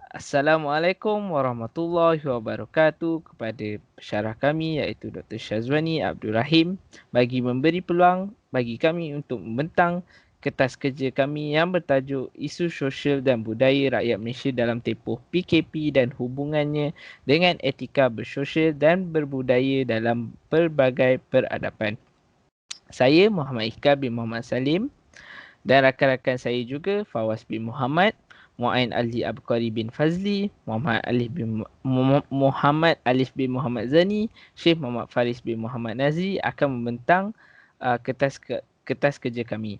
Assalamualaikum warahmatullahi wabarakatuh kepada pensyarah kami iaitu Dr. Syazwani Abdul Rahim bagi memberi peluang bagi kami untuk membentang kertas kerja kami yang bertajuk Isu Sosial dan Budaya Rakyat Malaysia dalam tempoh PKP dan hubungannya dengan etika bersosial dan berbudaya dalam pelbagai peradaban. Saya Muhammad Iqbal bin Muhammad Salim dan rakan-rakan saya juga Fawaz bin Muhammad, Muain Ali Abqari bin Fazli, Muhammad Alif bin Muhammad Zani, Syekh Muhammad Faris bin Muhammad Nazri akan membentang kertas kerja kami.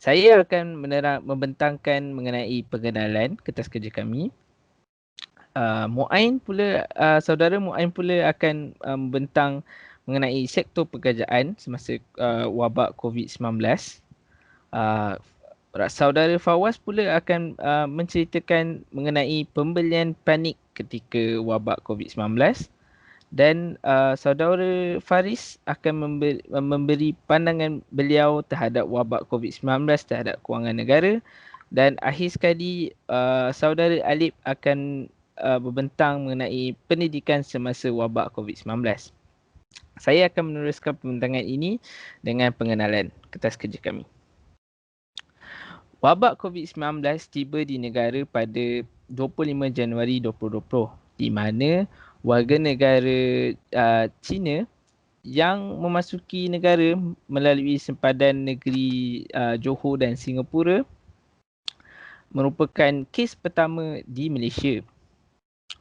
Saya akan membentangkan mengenai pengenalan kertas kerja kami. Saudara Muain pula akan membentang mengenai sektor pekerjaan semasa wabak COVID-19. Saudara Fawaz pula akan menceritakan mengenai pembelian panik ketika wabak COVID-19 dan saudara Faris akan memberi pandangan beliau terhadap wabak COVID-19 terhadap kewangan negara dan akhir sekali saudara Alip akan berbentang mengenai pendidikan semasa wabak COVID-19. Saya akan meneruskan pembentangan ini dengan pengenalan kertas kerja kami. Wabak COVID-19 tiba di negara pada 25 Januari 2020 di mana warga negara China yang memasuki negara melalui sempadan negeri Johor dan Singapura merupakan kes pertama di Malaysia.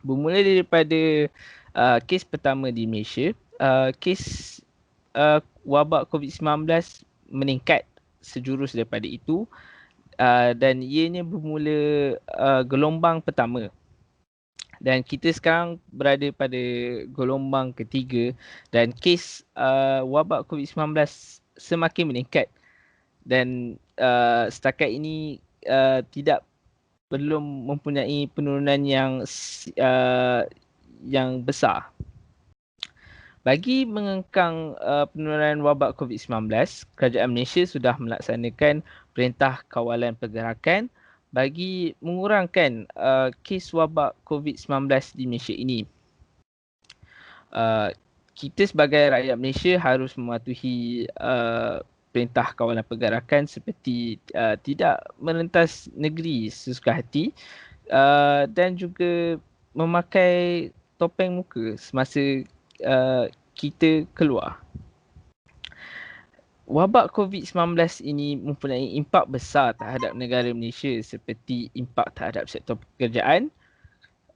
Bermula daripada kes pertama di Malaysia, kes wabak COVID-19 meningkat sejurus daripada itu. Dan ianya bermula gelombang pertama. Dan kita sekarang berada pada gelombang ketiga dan kes wabak COVID-19 semakin meningkat. Dan setakat ini belum mempunyai penurunan yang besar. Bagi mengekang penurunan wabak COVID-19, Kerajaan Malaysia sudah melaksanakan Perintah Kawalan Pergerakan bagi mengurangkan kes wabak COVID-19 di Malaysia ini. Kita sebagai rakyat Malaysia harus mematuhi Perintah Kawalan Pergerakan seperti tidak merentas negeri sesuka hati dan juga memakai topeng muka semasa kita keluar. Wabak COVID-19 ini mempunyai impak besar terhadap negara Malaysia seperti impak terhadap sektor pekerjaan,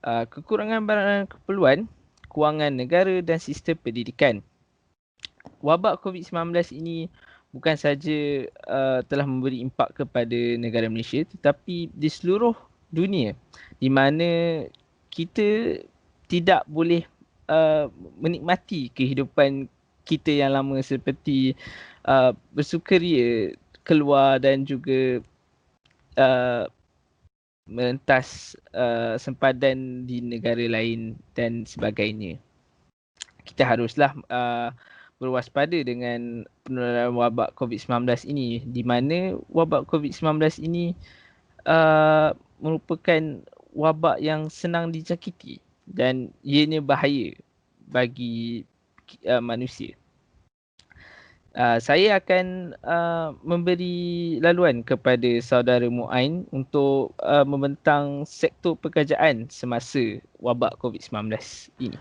kekurangan barang keperluan, kewangan negara dan sistem pendidikan. Wabak COVID-19 ini bukan saja telah memberi impak kepada negara Malaysia tetapi di seluruh dunia di mana kita tidak boleh menikmati kehidupan kita yang lama seperti bersukaria keluar dan juga merentas sempadan di negara lain dan sebagainya. Kita haruslah berwaspada dengan penularan wabak COVID-19 ini di mana wabak COVID-19 ini merupakan wabak yang senang dijangkiti dan ianya bahaya bagi manusia. Saya akan memberi laluan kepada saudara Muain untuk membentang sektor pekerjaan semasa wabak COVID-19 ini.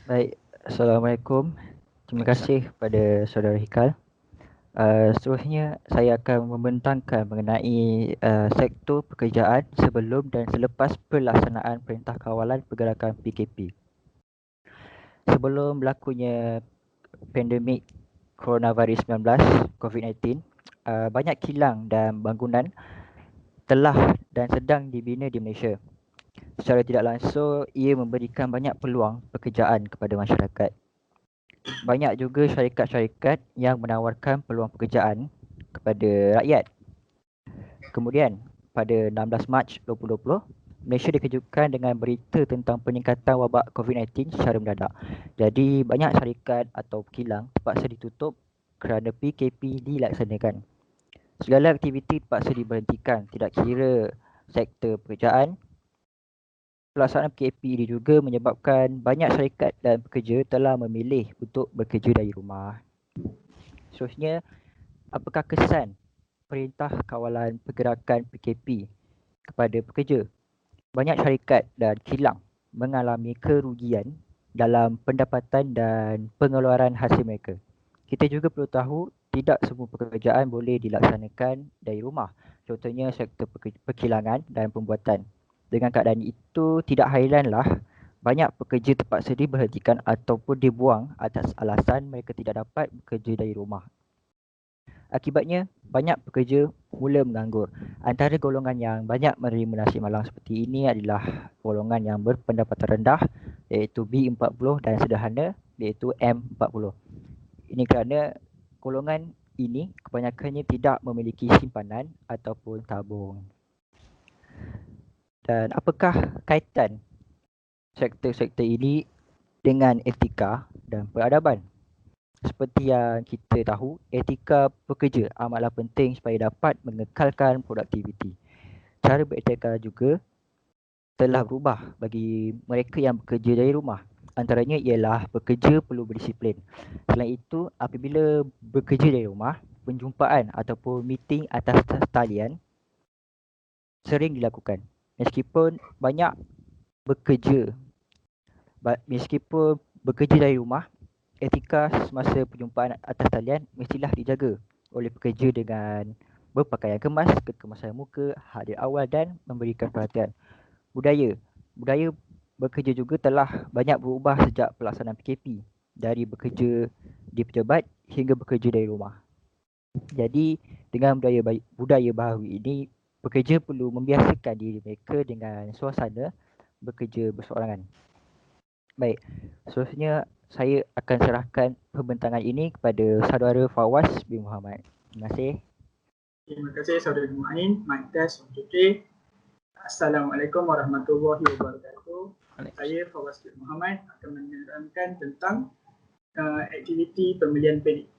Baik, Assalamualaikum. Terima kasih kepada saudara Hikal. Seterusnya saya akan membentangkan mengenai sektor pekerjaan sebelum dan selepas pelaksanaan Perintah Kawalan Pergerakan PKP. Sebelum berlakunya pandemik coronavirus 19 COVID-19, banyak kilang dan bangunan telah dan sedang dibina di Malaysia. Secara tidak langsung, ia memberikan banyak peluang pekerjaan kepada masyarakat. Banyak juga syarikat-syarikat yang menawarkan peluang pekerjaan kepada rakyat. Kemudian, pada 16 Mac 2020, Malaysia dikejutkan dengan berita tentang peningkatan wabak COVID-19 secara mendadak. Jadi, banyak syarikat atau kilang terpaksa ditutup kerana PKP dilaksanakan. Segala aktiviti terpaksa diberhentikan, tidak kira sektor pekerjaan, pelaksanaan PKP ini juga menyebabkan banyak syarikat dan pekerja telah memilih untuk bekerja dari rumah. Seterusnya, apakah kesan Perintah Kawalan Pergerakan PKP kepada pekerja? Banyak syarikat dan kilang mengalami kerugian dalam pendapatan dan pengeluaran hasil mereka. Kita juga perlu tahu tidak semua pekerjaan boleh dilaksanakan dari rumah. Contohnya sektor perkilangan dan pembuatan. Dengan keadaan itu, tidak hairanlah banyak pekerja terpaksa diberhentikan ataupun dibuang atas alasan mereka tidak dapat bekerja dari rumah. Akibatnya, banyak pekerja mula menganggur. Antara golongan yang banyak menerima nasib malang seperti ini adalah golongan yang berpendapatan rendah iaitu B40 dan sederhana iaitu M40. Ini kerana golongan ini kebanyakannya tidak memiliki simpanan ataupun tabung. Dan apakah kaitan sektor-sektor ini dengan etika dan peradaban? Seperti yang kita tahu, etika pekerja amatlah penting supaya dapat mengekalkan produktiviti. Cara beretika juga telah berubah bagi mereka yang bekerja dari rumah. Antaranya ialah pekerja perlu berdisiplin. Selain itu, apabila bekerja dari rumah, penjumpaan ataupun meeting atas talian sering dilakukan. Meskipun bekerja dari rumah, etika semasa perjumpaan atas talian mestilah dijaga oleh pekerja dengan berpakaian kemas, kekemasan muka, hadir awal dan memberikan perhatian. Budaya bekerja juga telah banyak berubah sejak pelaksanaan PKP, dari bekerja di pejabat hingga bekerja dari rumah. Jadi dengan budaya baru ini, pekerja perlu membiasakan diri mereka dengan suasana bekerja berseorangan. Baik, seterusnya saya akan serahkan pembentangan ini kepada saudara Fawaz bin Muhammad. Terima kasih. Terima kasih saudara Mu'ain. Mic test 1, 2, 3. Assalamualaikum warahmatullahi wabarakatuh. Saya Fawaz bin Muhammad akan menerangkan tentang aktiviti pembelian panik.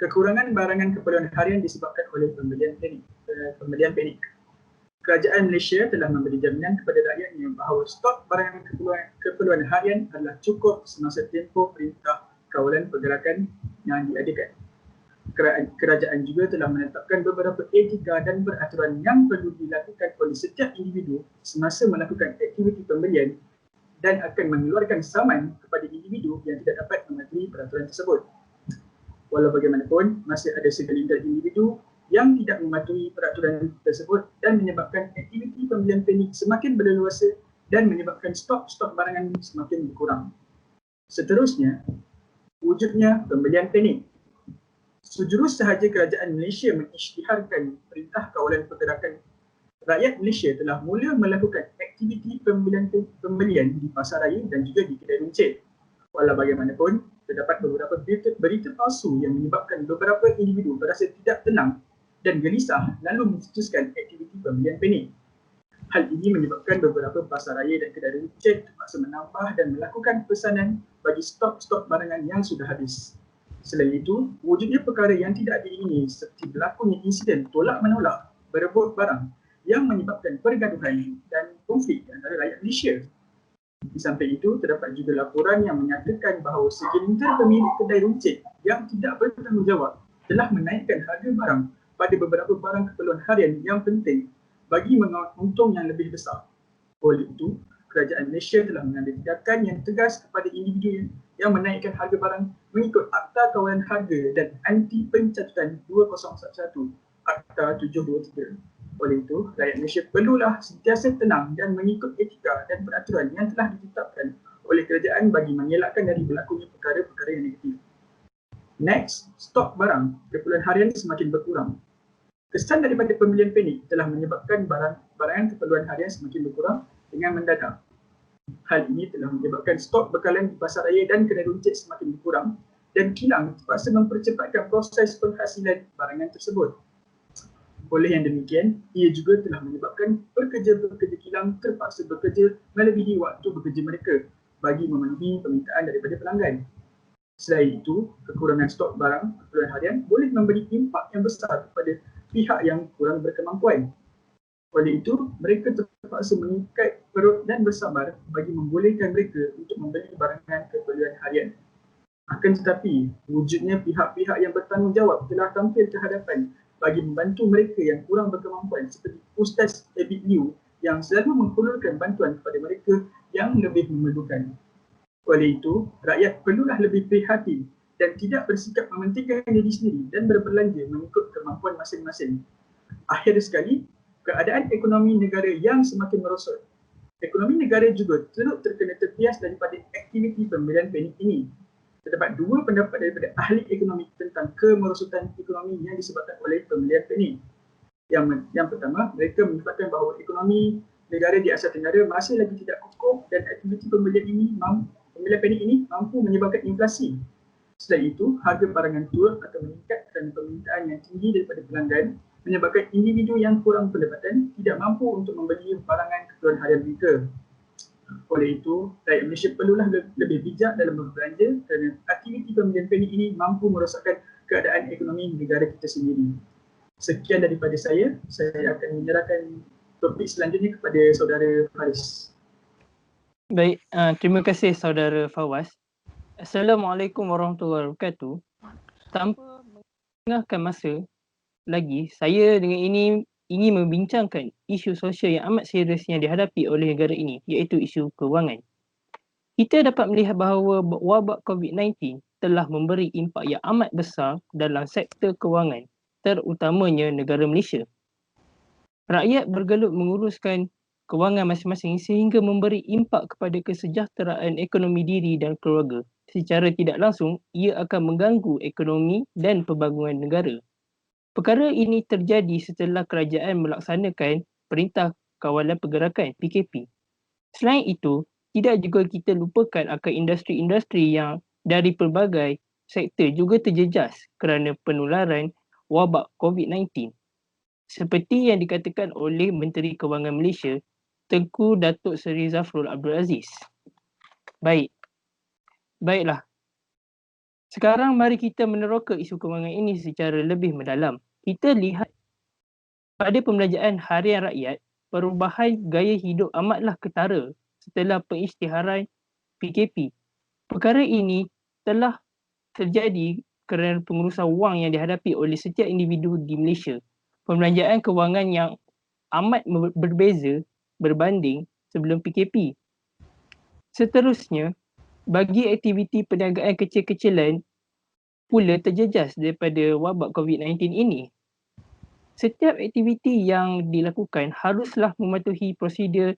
Kekurangan barangan keperluan harian disebabkan oleh pembelian panik. Kerajaan Malaysia telah memberi jaminan kepada rakyatnya bahawa stok barangan keperluan harian adalah cukup semasa tempoh Perintah Kawalan Pergerakan yang diadakan. Kerajaan juga telah menetapkan beberapa etika dan peraturan yang perlu dilakukan oleh setiap individu semasa melakukan aktiviti pembelian dan akan mengeluarkan saman kepada individu yang tidak dapat mematuhi peraturan tersebut. Walau bagaimanapun, masih ada segelintir individu yang tidak mematuhi peraturan tersebut dan menyebabkan aktiviti pembelian panik semakin berleluasa dan menyebabkan stok barangan semakin berkurang. Seterusnya, wujudnya pembelian panik. Sejurus sahaja kerajaan Malaysia mengisytiharkan Perintah Kawalan Pergerakan, rakyat Malaysia telah mula melakukan aktiviti pembelian di pasar raya dan juga di kedai runcit. Walau bagaimanapun, terdapat beberapa berita palsu yang menyebabkan beberapa individu berasa tidak tenang dan gelisah lalu mencetuskan aktiviti pembelian panik. Hal ini menyebabkan beberapa pasar raya dan kedai runcit terpaksa menambah dan melakukan pesanan bagi stok barangan yang sudah habis. Selain itu, wujudnya perkara yang tidak diingini seperti berlakunya insiden tolak-menolak berebut barang yang menyebabkan pergaduhan dan konflik antara rakyat Malaysia. Di samping itu, terdapat juga laporan yang menyatakan bahawa segelintir pemilik kedai runcit yang tidak bertanggungjawab telah menaikkan harga barang pada beberapa barang keperluan harian yang penting bagi mengaut untung yang lebih besar. Oleh itu, kerajaan Malaysia telah mengambil tindakan yang tegas kepada individu yang menaikkan harga barang mengikut Akta Kawalan Harga dan Anti Pencatutan 2011, Akta 723. Oleh itu, rakyat Malaysia perlulah sentiasa tenang dan mengikut etika dan peraturan yang telah ditetapkan oleh kerajaan bagi mengelakkan dari berlakunya perkara-perkara yang negatif. Next, stok barang keperluan harian semakin berkurang. Kesan daripada pembelian panik telah menyebabkan barangan keperluan harian semakin berkurang dengan mendadak. Hal ini telah menyebabkan stok bekalan di pasar raya dan kedai runcit semakin berkurang dan kilang terpaksa mempercepatkan proses penghasilan barangan tersebut. Oleh yang demikian, ia juga telah menyebabkan pekerja-pekerja kilang terpaksa bekerja melebihi waktu bekerja mereka bagi memenuhi permintaan daripada pelanggan. Selain itu, kekurangan stok barang keperluan harian boleh memberi impak yang besar kepada pihak yang kurang berkemampuan. Oleh itu, mereka terpaksa mengikat perut dan bersabar bagi membolehkan mereka untuk membeli barangan keperluan harian. Akan tetapi, wujudnya pihak-pihak yang bertanggungjawab telah tampil ke hadapan bagi membantu mereka yang kurang berkemampuan seperti Ustaz Abid Liu yang selalu menghulurkan bantuan kepada mereka yang lebih memerlukan. Oleh itu, rakyat perlulah lebih prihatin dan tidak bersikap mementingkan diri sendiri dan berbelanja mengikut kemampuan masing-masing. Akhir sekali, keadaan ekonomi negara yang semakin merosot. Ekonomi negara juga turut terkena terpias daripada aktiviti pembelian panik ini. Terdapat dua pendapat daripada ahli ekonomi tentang kemerosotan ekonomi yang disebabkan oleh pembelian panik. Yang pertama, mereka menyebabkan bahawa ekonomi negara di Asia Tenggara masih lagi tidak kokoh dan aktiviti pembelian panik ini mampu menyebabkan inflasi. Selain itu, harga barangan turut atau meningkat kerana permintaan yang tinggi daripada pelanggan menyebabkan individu yang kurang pendapatan tidak mampu untuk membeli barangan keperluan harian mereka. Oleh itu, rakyat Malaysia perlulah lebih bijak dalam berbelanja kerana aktiviti pembelian panik ini mampu merosakkan keadaan ekonomi negara kita sendiri. Sekian daripada saya akan menyerahkan topik selanjutnya kepada saudara Faris. Baik, terima kasih saudara Fawaz. Assalamualaikum warahmatullahi wabarakatuh. Tanpa mengengahkan masa lagi, saya dengan ini ingin membincangkan isu sosial yang amat serius yang dihadapi oleh negara ini, iaitu isu kewangan. Kita dapat melihat bahawa wabak COVID-19 telah memberi impak yang amat besar dalam sektor kewangan, terutamanya negara Malaysia. Rakyat bergelut menguruskan kewangan masing-masing sehingga memberi impak kepada kesejahteraan ekonomi diri dan keluarga. Secara tidak langsung, ia akan mengganggu ekonomi dan pembangunan negara. Perkara ini terjadi setelah kerajaan melaksanakan Perintah Kawalan Pergerakan (PKP). Selain itu, tidak juga kita lupakan akan industri-industri yang dari pelbagai sektor juga terjejas kerana penularan wabak COVID-19. Seperti yang dikatakan oleh Menteri Kewangan Malaysia, Tengku Datuk Seri Zafrul Abdul Aziz. Baiklah. Sekarang mari kita meneroka isu kewangan ini secara lebih mendalam. Kita lihat pada pembelanjaan harian rakyat, perubahan gaya hidup amatlah ketara setelah pengisytiharan PKP. Perkara ini telah terjadi kerana pengurusan wang yang dihadapi oleh setiap individu di Malaysia. Pembelanjaan kewangan yang amat berbeza berbanding sebelum PKP. Seterusnya, bagi aktiviti perniagaan kecil-kecilan pula terjejas daripada wabak COVID-19 ini. Setiap aktiviti yang dilakukan haruslah mematuhi prosedur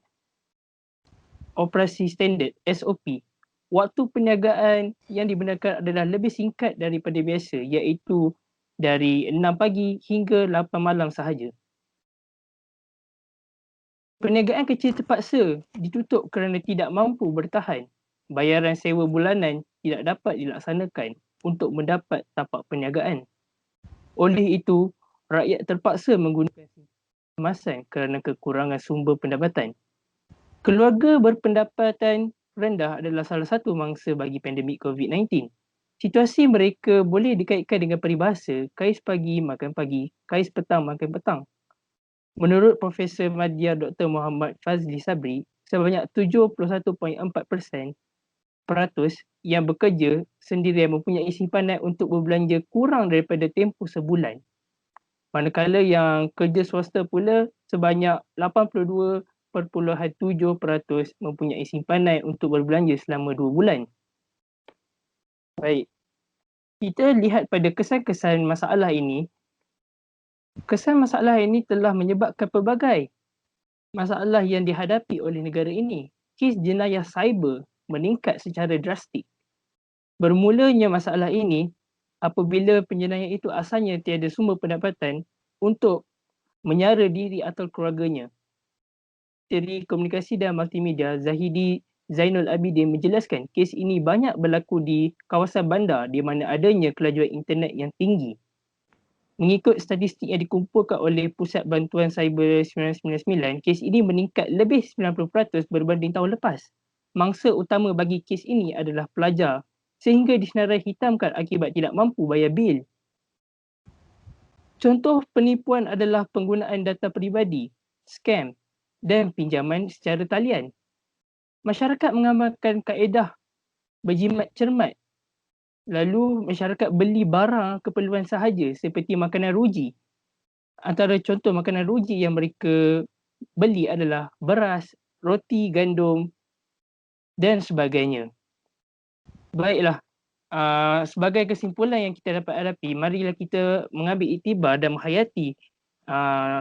operasi standard SOP. Waktu perniagaan yang dibenarkan adalah lebih singkat daripada biasa, iaitu dari 6 pagi hingga 8 malam sahaja. Perniagaan kecil terpaksa ditutup kerana tidak mampu bertahan. Bayaran sewa bulanan tidak dapat dilaksanakan untuk mendapat tapak perniagaan. Oleh itu, rakyat terpaksa menggunakan kemasan kerana kekurangan sumber pendapatan. Keluarga berpendapatan rendah adalah salah satu mangsa bagi pandemik COVID-19. Situasi mereka boleh dikaitkan dengan peribahasa kais pagi makan pagi, kais petang makan petang. Menurut Profesor Madya Dr. Muhammad Fazli Sabri, sebanyak 71.4% yang bekerja sendirian mempunyai simpanan untuk berbelanja kurang daripada tempoh sebulan. Manakala yang kerja swasta pula sebanyak 82.7% mempunyai simpanan untuk berbelanja selama 2 bulan. Baik, kita lihat pada kesan-kesan masalah ini. Kesan masalah ini telah menyebabkan pelbagai masalah yang dihadapi oleh negara ini. Kes jenayah cyber meningkat secara drastik. Bermulanya masalah ini apabila penjenayah itu asalnya tiada sumber pendapatan untuk menyara diri atau keluarganya. Menteri Komunikasi dan Multimedia Zahidi Zainul Abidin menjelaskan kes ini banyak berlaku di kawasan bandar di mana adanya kelajuan internet yang tinggi. Mengikut statistik yang dikumpulkan oleh Pusat Bantuan Cyber 999, kes ini meningkat lebih 90% berbanding tahun lepas. Mangsa utama bagi kes ini adalah pelajar sehingga disenarai hitamkan akibat tidak mampu bayar bil. Contoh penipuan adalah penggunaan data peribadi, scam, dan pinjaman secara talian. Masyarakat mengamalkan kaedah berjimat cermat. Lalu masyarakat beli barang keperluan sahaja seperti makanan ruji. Antara contoh makanan ruji yang mereka beli adalah beras, roti, gandum dan sebagainya. Baiklah, sebagai kesimpulan yang kita dapat hadapi, marilah kita mengambil iktibar dan menghayati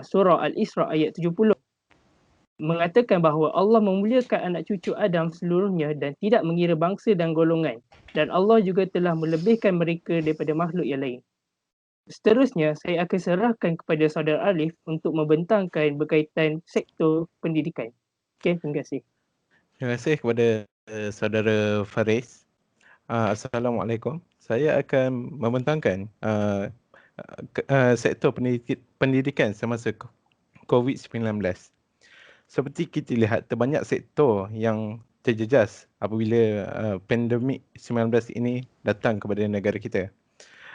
surah Al-Isra ayat 70. Mengatakan bahawa Allah memuliakan anak cucu Adam seluruhnya dan tidak mengira bangsa dan golongan. Dan Allah juga telah melebihkan mereka daripada makhluk yang lain. Seterusnya, saya akan serahkan kepada saudara Alif untuk membentangkan berkaitan sektor pendidikan. Okey, terima kasih. Terima kasih kepada saudara Faris. Assalamualaikum. Saya akan membentangkan sektor pendidikan semasa COVID-19. Seperti kita lihat, terbanyak sektor yang terjejas apabila pandemik 19 ini datang kepada negara kita.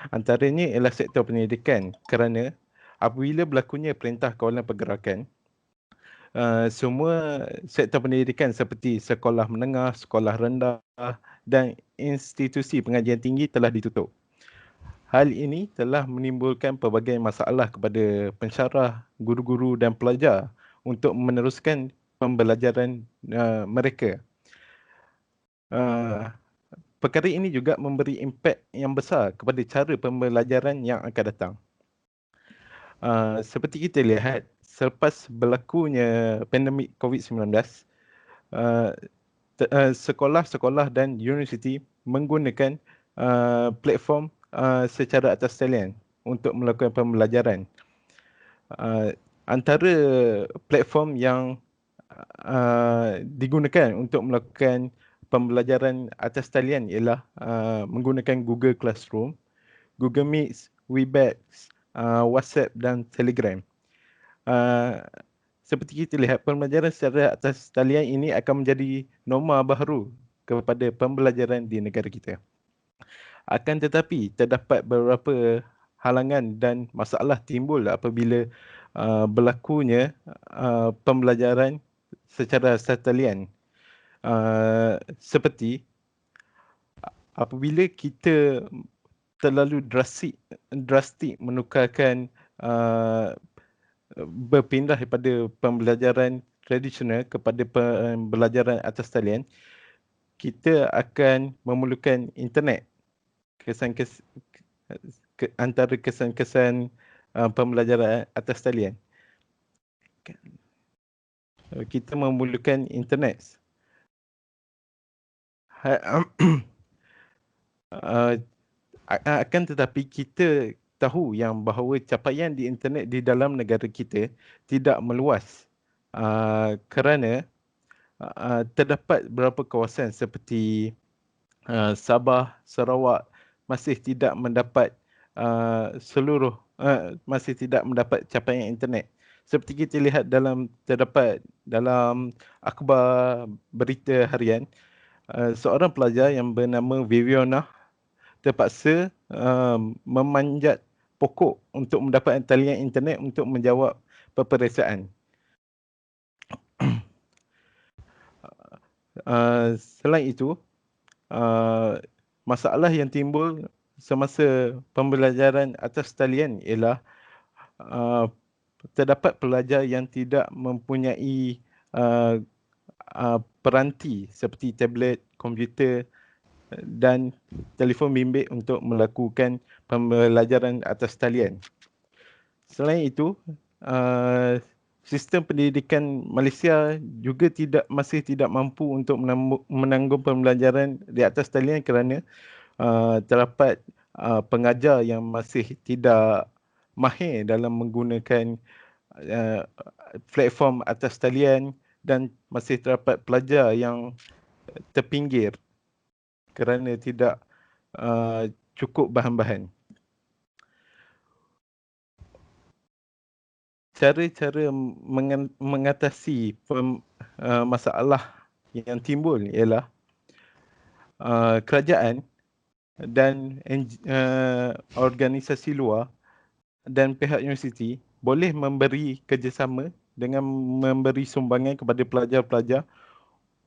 Antaranya ialah sektor pendidikan, kerana apabila berlakunya Perintah Kawalan Pergerakan, semua sektor pendidikan seperti sekolah menengah, sekolah rendah dan institusi pengajian tinggi telah ditutup. Hal ini telah menimbulkan pelbagai masalah kepada pensyarah, guru-guru dan pelajar untuk meneruskan pembelajaran mereka. Perkara ini juga memberi impak yang besar kepada cara pembelajaran yang akan datang. Seperti kita lihat, selepas berlakunya pandemik COVID-19, sekolah-sekolah dan universiti menggunakan platform secara atas talian untuk melakukan pembelajaran. Antara platform yang digunakan untuk melakukan pembelajaran atas talian ialah menggunakan Google Classroom, Google Meet, Webex, WhatsApp dan Telegram. Seperti kita lihat, pembelajaran secara atas talian ini akan menjadi norma baru kepada pembelajaran di negara kita. Akan tetapi, terdapat beberapa halangan dan masalah timbul apabila berlakunya pembelajaran secara atas talian. Seperti apabila kita terlalu drastik menukarkan berpindah daripada pembelajaran tradisional kepada pembelajaran atas talian, kita akan memerlukan internet. Antara kesan-kesan pembelajaran atas talian, kita memerlukan internet. Akan tetapi kita tahu yang bahawa capaian di internet di dalam negara kita tidak meluas, kerana terdapat beberapa kawasan seperti Sabah, Sarawak masih tidak mendapat masih tidak mendapat capaian internet. Seperti kita lihat terdapat dalam akhbar berita harian, seorang pelajar yang bernama Viviana terpaksa memanjat pokok untuk mendapatkan talian internet untuk menjawab peperiksaan. Selain itu, masalah yang timbul semasa pembelajaran atas talian ialah terdapat pelajar yang tidak mempunyai peranti seperti tablet, komputer dan telefon bimbit untuk melakukan pembelajaran atas talian. Selain itu, sistem pendidikan Malaysia juga masih tidak mampu untuk menanggung pembelajaran di atas talian kerana terdapat pengajar yang masih tidak mahir dalam menggunakan platform atas talian dan masih terdapat pelajar yang terpinggir kerana tidak cukup bahan-bahan. Cara-cara mengatasi masalah yang timbul ialah kerajaan dan organisasi luar dan pihak universiti boleh memberi kerjasama dengan memberi sumbangan kepada pelajar-pelajar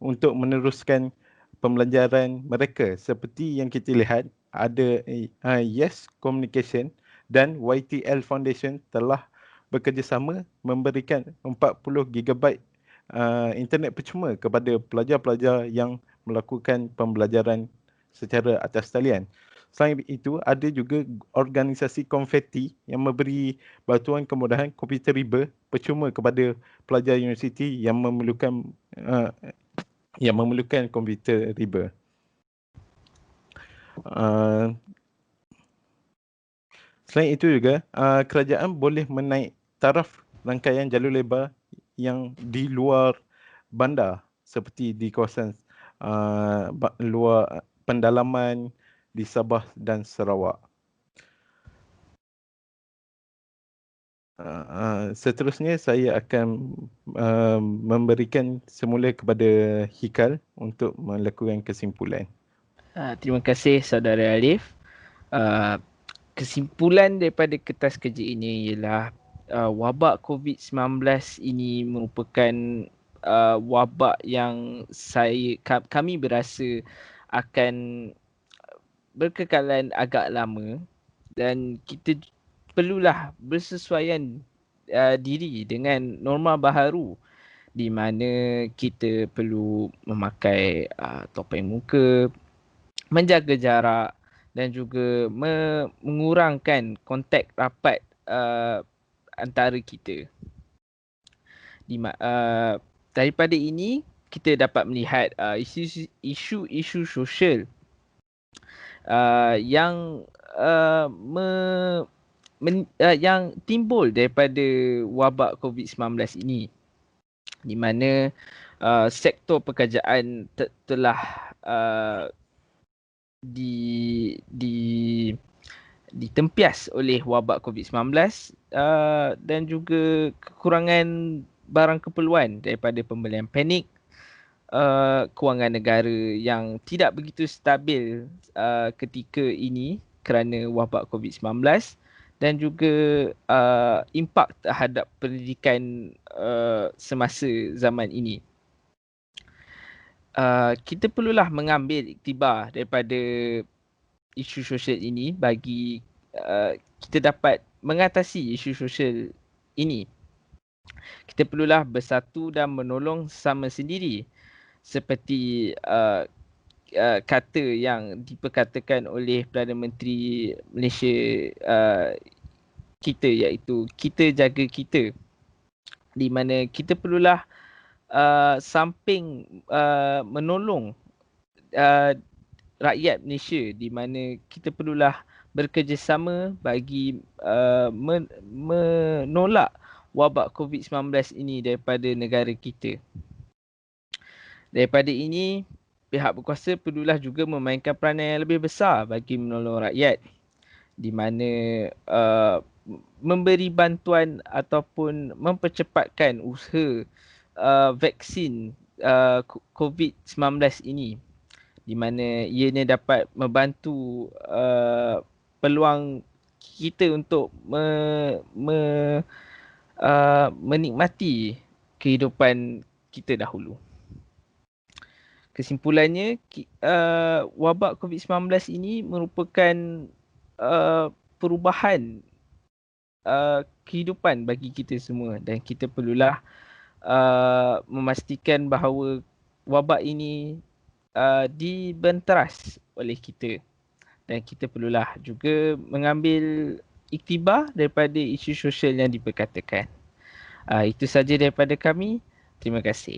untuk meneruskan pembelajaran mereka. Seperti yang kita lihat, ada Yes Communication dan YTL Foundation telah bekerjasama memberikan 40 GB internet percuma kepada pelajar-pelajar yang melakukan pembelajaran secara atas talian. Selain itu, ada juga organisasi konfeti yang memberi bantuan kemudahan komputer riba percuma kepada pelajar universiti yang memerlukan komputer riba. Selain itu juga, kerajaan boleh menaik taraf rangkaian jalur lebar yang di luar bandar seperti di kawasan luar pendalaman di Sabah dan Sarawak. Seterusnya saya akan memberikan semula kepada Hikal untuk melakukan kesimpulan. Terima kasih Saudara Alif. Kesimpulan daripada kertas kerja ini ialah wabak COVID-19 ini merupakan wabak yang kami berasa akan berkekalan agak lama dan kita perlulah bersesuaian diri dengan norma baharu di mana kita perlu memakai topeng muka, menjaga jarak dan juga mengurangkan kontak rapat antara kita. Daripada ini kita dapat melihat isu-isu sosial yang yang timbul daripada wabak COVID-19 ini, di mana sektor pekerjaan telah ditempias oleh wabak COVID-19 dan juga kekurangan barang keperluan daripada pembelian panik, kewangan negara yang tidak begitu stabil ketika ini kerana wabak COVID-19 dan juga impak terhadap pendidikan semasa zaman ini. Kita perlulah mengambil iktibar daripada isu sosial ini bagi kita dapat mengatasi isu sosial ini. Kita perlulah bersatu dan menolong sesama sendiri seperti kata yang diperkatakan oleh Perdana Menteri Malaysia kita, iaitu kita jaga kita, di mana kita perlulah samping menolong rakyat Malaysia, di mana kita perlulah bekerjasama bagi menolak wabak COVID-19 ini daripada negara kita. Daripada ini, pihak berkuasa perlulah juga memainkan peranan yang lebih besar bagi menolong rakyat, di mana memberi bantuan ataupun mempercepatkan usaha vaksin COVID-19 ini, di mana ianya dapat membantu peluang kita untuk menikmati kehidupan kita dahulu. Kesimpulannya, wabak COVID-19 ini merupakan perubahan kehidupan bagi kita semua, dan kita perlulah memastikan bahawa wabak ini dibenteras oleh kita, dan kita perlulah juga mengambil iktibar daripada isu sosial yang diperkatakan. Itu saja daripada kami. Terima kasih.